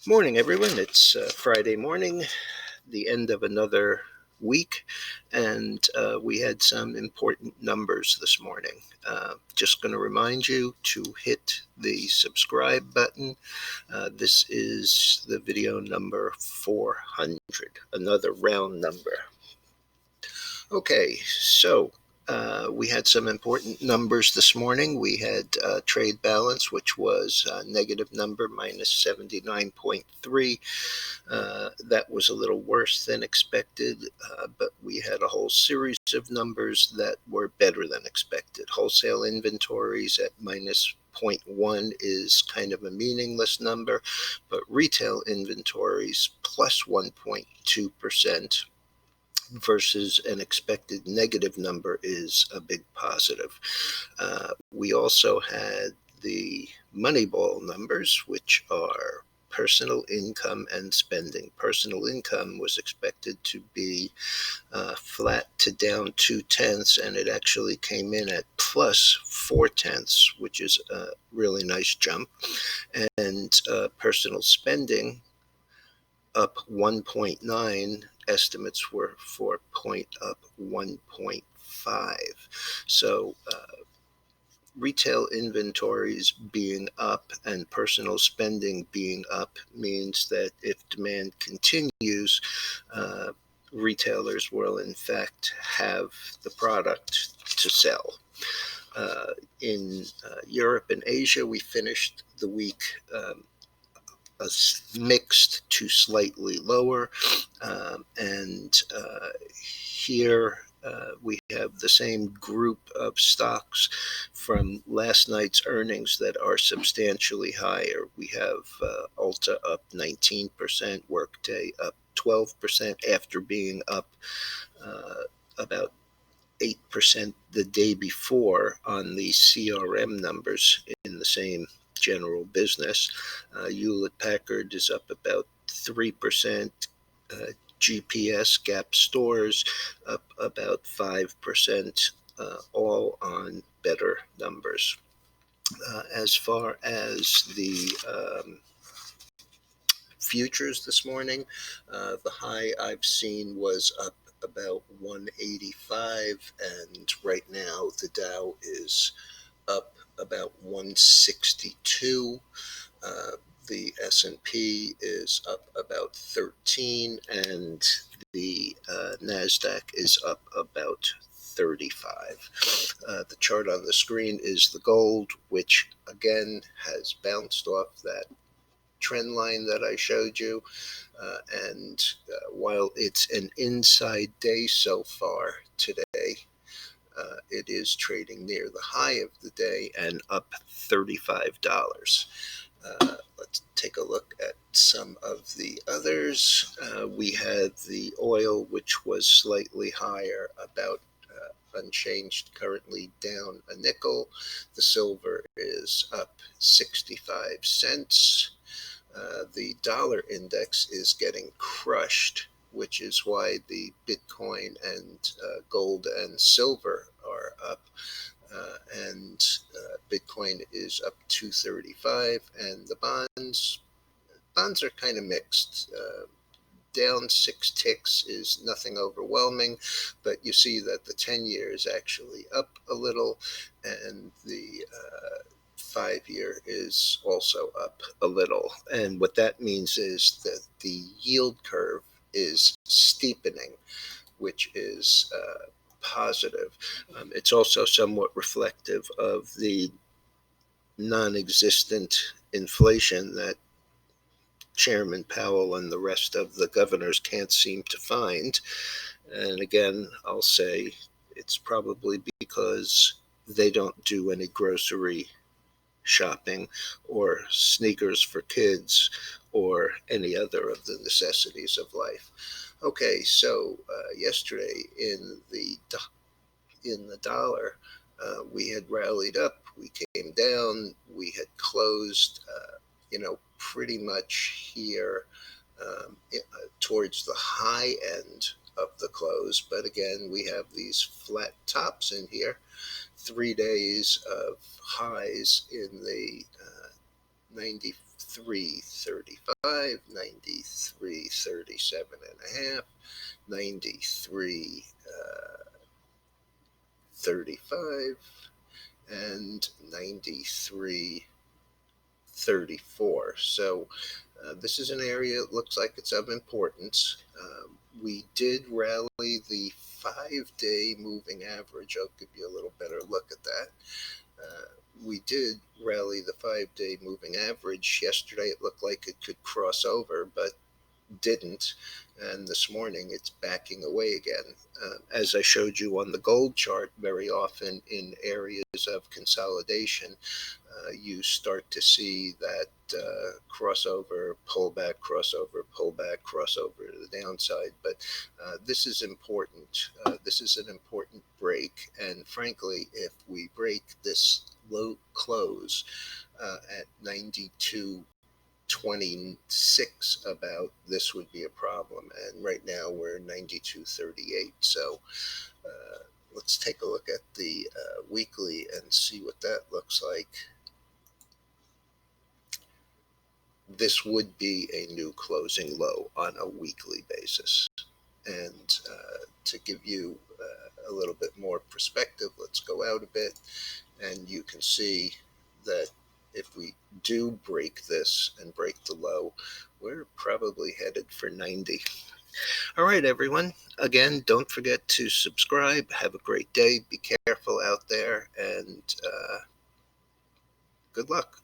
Morning, everyone. It's Friday morning, the end of another week, and we had some important numbers this morning. Just going to remind you to hit the subscribe button. This is the video number 400, another round number. Okay, so we had some important numbers this morning. We had trade balance, which was a negative number, minus 79.3. That was a little worse than expected, but we had a whole series of numbers that were better than expected. Wholesale inventories at minus 0.1 is kind of a meaningless number, but retail inventories plus 1.2% versus an expected negative number is a big positive. We also had the Moneyball numbers, which are personal income and spending. Personal income was expected to be flat to down 0.2, and it actually came in at plus 0.4, which is a really nice jump. And personal spending up 1.9. Estimates were for up 1.5. So retail inventories being up and personal spending being up means that if demand continues, retailers will in fact have the product to sell. In Europe and Asia, we finished the week mixed to slightly lower, and here we have the same group of stocks from last night's earnings that are substantially higher. We have Ulta up 19%, Workday up 12% after being up about 8% the day before on the CRM numbers in the same general business. Hewlett Packard is up about 3%. GPS, Gap Stores up about 5%, all on better numbers. As far as the futures this morning, the high I've seen was up about 185, and right now the Dow is up about 162. The S&P is up about 13, and the NASDAQ is up about 35. The chart on the screen is the gold, which again has bounced off that trend line that I showed you. And while it's an inside day so far today, it is trading near the high of the day and up $35. Let's take a look at some of the others. We had the oil, which was slightly higher, about unchanged, currently down a nickel. The silver is up 65 cents. The dollar index is getting crushed, which is why the Bitcoin and gold and silver are up. And Bitcoin is up 235, and the bonds are kind of mixed. Down 6 ticks is nothing overwhelming, but you see that the 10-year is actually up a little, and the 5-year is also up a little. And what that means is that the yield curve is steepening, which is positive. It's also somewhat reflective of the non-existent inflation that Chairman Powell and the rest of the governors can't seem to find. And again, I'll say it's probably because they don't do any grocery shopping or sneakers for kids or any other of the necessities of life. Okay, so yesterday in the dollar, we had rallied up, we came down, we had closed, pretty much here towards the high end of the close. But again, we have these flat tops in here, 3 days of highs in the 94 93.35, 93.37.5, 93.35, and 93.34. So this is an area that looks like it's of importance. We did rally the 5-day moving average. I'll give you a little better look at that. We did rally the 5-day moving average. Yesterday it looked like it could cross over, but didn't, and this morning it's backing away again. As I showed you on the gold chart, very often in areas of consolidation, you start to see that crossover, pullback, crossover, pullback, crossover to the downside. But this is important. This is an important break, and frankly, if we break this low close at 92.26 about, this would be a problem, and right now we're 92.38. So let's take a look at the weekly and see what that looks like. This would be a new closing low on a weekly basis. And to give you a little bit more perspective, let's go out a bit, and you can see that if we do break this and break the low, we're probably headed for 90. All right, everyone. Again, don't forget to subscribe. Have a great day. Be careful out there, and good luck.